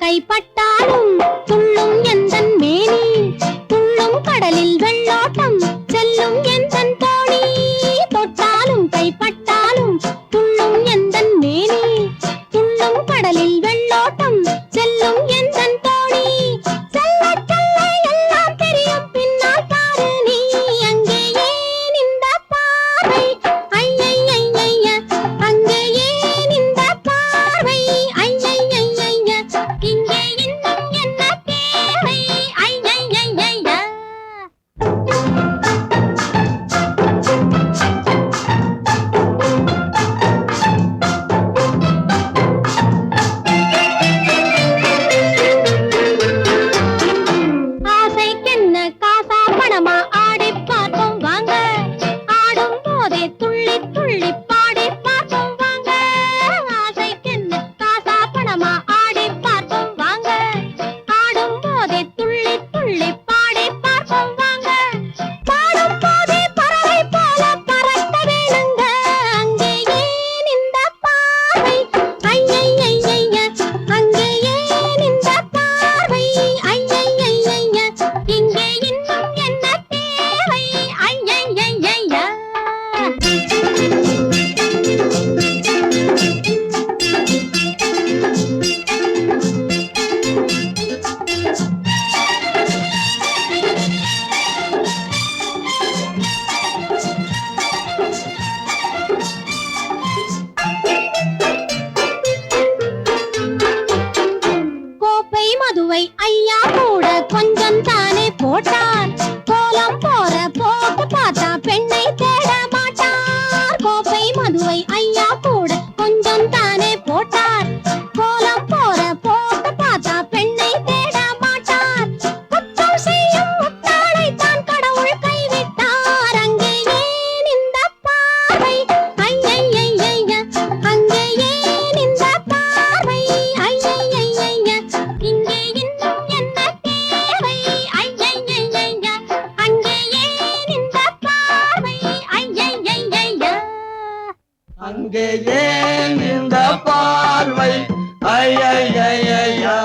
கைப்பட்டாலும் துள்ளும் எந்தன் மேனி, துள்ளும் கடலில் வெள்ளோட்டம் செல்லும் எந்தன் தோணி. தொட்டாலும் கைப்பட்டாலும் துள்ளும் எந்தன் மேனி, துள்ளும் கடலில் வெள்ளோட்டம் செல்லும் எந்தன் தோணி. செல்ல செல்ல எல்லாம் தெரியும் பின்னால் பாரு நீ, அங்கே ஏன் இந்த பார்வை ஐயையைய, அங்கே ஏன் இந்த பார்வை ஐயையைய, இங்கே இன்னும் என்ன தேவை ஐயையைய. ஆசைக்கென்ன காசா பணமா ஆடி பார்ப்போம் வாங்க, ஆடும் போதே துள்ளி துள்ளி பாடி பார்ப்போம் வாங்க. ஆசைக்கென்ன காசா பணமா ஆடி பார்ப்போம் வாங்க, ஆடும் போதே துள்ளி துள்ளி பாடி பார்ப்போம் வாங்க. பாடும் போதே பறவை போல பறக்க வேணுங்க, அங்கே ஏன் இந்த பார்வை ஐயையைய, அங்கே ஏன் இந்த பார்வை ஐயையைய, இங்கே இன்னும் என்ன தேவை ஐயையைய. கோப்பை மதுவை ஐயா கூட கொஞ்சம் தானே போட்டார், கோலம் போற போட்டு பார்த்தா பெண்ணை தேட மாட்டார். கோப்பை மதுவை ஐயா கூட கொஞ்சம் தானே போட்டார், கோலம் போற போட்டு பார்த்தா பெண்ணை தேட மாட்டார். குற்றம் செய்யும் முட்டாளை தான் கடவுள் கைவிட்டார், அங்கே ஏன் இந்த பார்வை ஐயையைய, அங்கே ஏன் இந்த பார்வை ஐயையைய, இங்கே இன்னும் என்ன தேவை ஐயையைய, அங்கே ஏன் இந்த பார்வை ஐயையைய. அங்கே ஏன் இந்த பார்வை ஐயையைய.